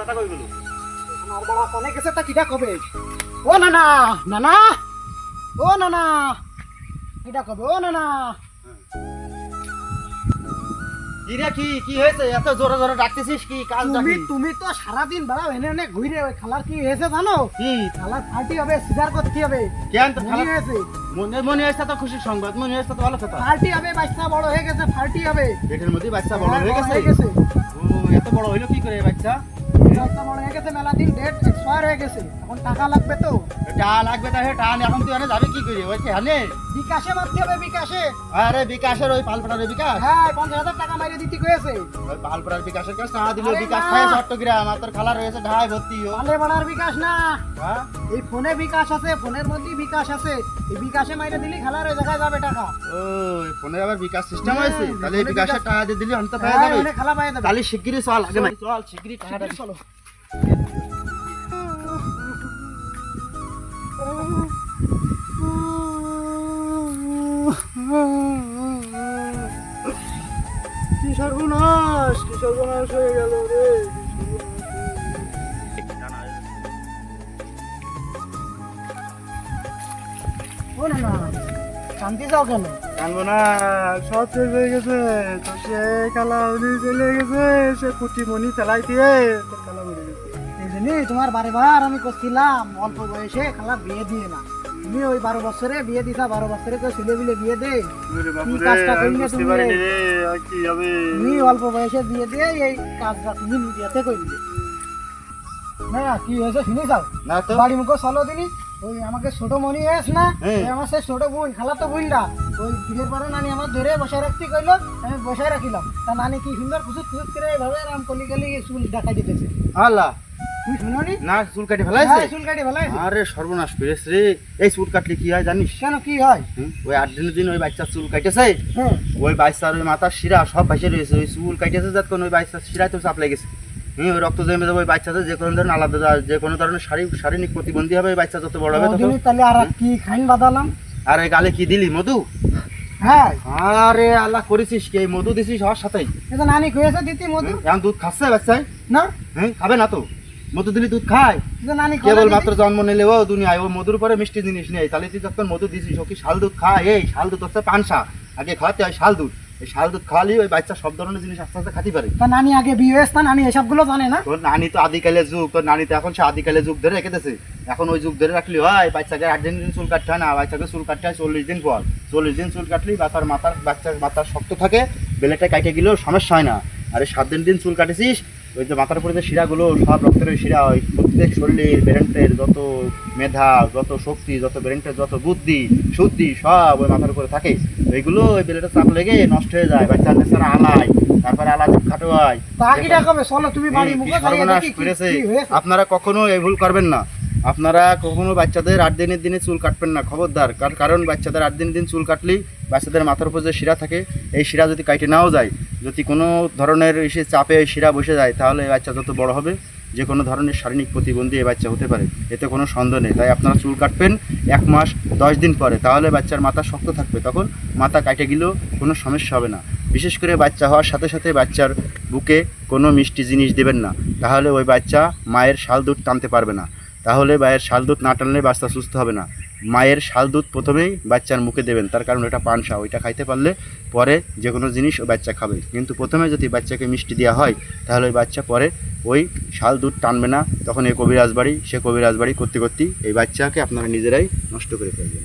কথা কই গেল আমার বড় কোনে গেছে তা কিটা কবে ও নানা নানা ও নানা কিটা কবে ও নানা কিরে কি হয়েছে এত জোরে জোরে ডাকতেছিস কি কাজ তুমি ডাকি তুমি তো সারা দিন বেড়াও এনে এনে ঘুরে ওই খালার কি হয়েছে জানো কি খালার পার্টি হবে সিগার করতে হবে কেন তো মনে হয়েছে মনে হয়েছে তো খুশির সংবাদ মনে হয়েছে তো ভালো কথা পার্টি হবে বাচ্চা বড় হয়ে গেছে পার্টি হবে পেটের মধ্যে বাচ্চা বড় হয়ে গেছে ও এত বড় হইলো কি করে বাচ্চা বাচ্চা বড় হয়ে গেছে মেলা দিন ডেট এক্সপায়ার হয়ে গেছে এখন টাকা লাগবে তো টা লাগবে তা হে টান এখন তুই আরে যাবে কি করে ওই হানে বিকাশে মারতে হবে বিকাশে আরে বিকাশের ওই পালপাড়ার বিকাশ হ্যাঁ 50,000 টাকা মারিয়ে দিতে কয়েছে ওই পালপাড়ার বিকাশের কাছে না দিল আরে বিকাশ না। খায় চট্টগ্রাম আর তোর খালা রয়েছে ঢাই ভর্তি ও আলে বাড়ার বিকাশ না হ্যাঁ এই ফোনে বিকাশ আছে ফোনের মধ্যেই বিকাশ আছে এই বিকাশে মাইরে দিলি খেলার ওই জায়গায় যাবে টাকা ওই ফোনে আবার বিকাশ সিস্টেম হ্যাঁ, আছে তাহলে এই ফোনে বিকাশের বিকাশ- টাকা দিয়ে দিলি অন্ত পাওয়া হ্যাঁ, যাবে ওখানে খেলা পাইয়ে দেবে তাহলে শিগগিরই চল আগে নাই চল শিগগিরই টাকাটা শিগগিরই চলো কি সর্বনাশ হয়ে গেল রে ও না না শান্তি যাও কেন জানবো না সব শেষ হয়ে গেছে তো সে খেলা উনি চলে গেছে সে কুটি মনি চালাই দিয়ে তোর খেলা উড়ে গেছে এই জন্যই তোমার বারেবার আমি করছিলাম অল্প বয়সে খেলা বিয়ে দিয়ে না তুমি ওই 12 বছরে বিয়ে দিতা 12 বছরে কেউ ছেলে বিলে বিয়ে দে কি কাজটা করলে তুমি কি হবে তুমি অল্প বয়সে বিয়ে দিয়ে এই কাজটা তুমি নিজেতে করলে না কি হয়েছে শুনে যাও না তো বাড়ি মুখো চলো দিনি ওই আমাকে ছোট মনি আস না হ্যাঁ। ওই আমার সেই ছোট বোন খালা তো বোনটা ওই বিয়ের পরে নানি আমার ধরে বসায় রাখতে কইলো আমি বসায় রাখিলাম তা নানি কি সুন্দর খুশুত করে এইভাবে রাম কলি কলি চুল ডাকা দিতেছে আল্লাহ তুমি শুনোনি না চুল কাটি ফেলাইছে হ্যাঁ, চুল কাটি ফেলাইছে আরে সর্বনাশ করেছ রে এই চুল কাটলে কি হয় জানিস কেন কি হয় ওই 8 দিনের দিন ওই বাচ্চার চুল কাটেছে হ্যাঁ ওই বাচ্চার ওই মাথার শিরা সব ভাসে রয়েছে ওই চুল কাটেছে যাত কোন ওই বাচ্চার শিরায় তো চাপ লেগেছে ওই রক্ত জমে যাবে ওই বাচ্চাদের যে কোনো ধরনের আলাদা যে কোনো ধরনের শারীরিক প্রতিবন্ধী হবে ওই বাচ্চা যত বড় হবে তত ওদিনই তাহলে আর কি খাইন বাদালাম আর ওই গালে কি দিলি মধু হ্যাঁ আরে আল্লাহ করেছিস কি এই মধু দিছিস হওয়ার সাথেই এটা নানি কইছে দিতি মধু এখন দুধ খাচ্ছে বাচ্চায় না হ্যাঁ খাবে না তো মধু দিলি দুধ খায় এটা নানি কেবল মাত্র জন্ম নিলে ও দুনিয়ায় ও মধুর পরে মিষ্টি জিনিস নেই তাহলে তুই যখন মধু দিছিস ও কি শাল দুধ খায় এই শাল দুধ হচ্ছে পানসা আগে খাওয়াতে হয় শাল দুধ এই শাল দুধ খাওয়ালেই ওই বাচ্চা সব ধরনের জিনিস আস্তে আস্তে খাতে পারে তা নানি আগে বিয়ে হয়েছে তা নানি এসবগুলো জানে না তোর নানি তো আদিকালের যুগ তোর নানি তো এখন সে আদিকালের যুগ ধরে রেখেছে এখন ওই যুগ ধরে রাখলি হয় বাচ্চাকে 8 দিন চুল কাটতে হয় না বাচ্চাকে চুল কাটতে হয় 40 দিন পর 40 দিন চুল কাটলেই বাচ্চার মাথার শক্ত থাকে বেলেটা কাটে গেলেও সমস্যা হয় না আর এই 7 দিন চুল কাটেছিস ওই যে মাথার উপরে যে শিরাগুলো সব রক্তের ওই শিরা ওই প্রত্যেক শরীরের ব্রেনটের যত মেধা যত শক্তি যত ব্রেনটের যত বুদ্ধি শুদ্ধি সব ওই মাথার উপরে থাকে ওইগুলো ওই বেলেটা চাপ লেগে নষ্ট হয়ে যায় বাচ্চার নেশারা আলায় তারপরে আলাদা খাটো হয় তা আগে কবে চলো তুমি বাড়ি মুখো সর্বনাশ করেছে আপনারা কখনো এই ভুল করবেন না আপনারা কখনো বাচ্চাদের 8 দিনের দিনে চুল কাটবেন না খবরদার কারণ বাচ্চাদের 8 দিনের দিন চুল কাটলেই বাচ্চাদের মাথার উপর যে শিরা থাকে এই শিরা যদি কাটে নাও যায় যদি কোনো ধরনের এসে চাপে এই শিরা বসে যায় তাহলে এই বাচ্চা যত বড় হবে যে কোনো ধরনের শারীরিক প্রতিবন্ধী এই বাচ্চা হতে পারে এতে কোনো সন্দেহ নেই তাই আপনারা চুল কাটবেন 1 মাস 10 দিন পরে তাহলে বাচ্চার মাথা শক্ত থাকবে তখন মাথা কাটে গেলেও কোনো সমস্যা হবে না বিশেষ করে বাচ্চা হওয়ার সাথে সাথে বাচ্চার বুকে কোনো মিষ্টি জিনিস দেবেন না তাহলে ওই বাচ্চা মায়ের শাল দুধ টানতে পারবে না তাহলে মায়ের শাল দুধ না টানলে বাচ্চা সুস্থ হবে না মায়ের শাল দুধ প্রথমেই বাচ্চার মুখে দেবেন তার কারণ এটা পানসা ওইটা খাইতে পারলে পরে যে কোনো জিনিস ওই বাচ্চা খাবে কিন্তু প্রথমে যদি বাচ্চাকে মিষ্টি দেওয়া হয় তাহলে ওই বাচ্চা পরে ওই শাল দুধ টানবে না তখন এই কবিরাজ বাড়ি সে কবিরাজ বাড়ি করতে করতেই এই বাচ্চাকে আপনারা নিজেরাই নষ্ট করে ফেলবেন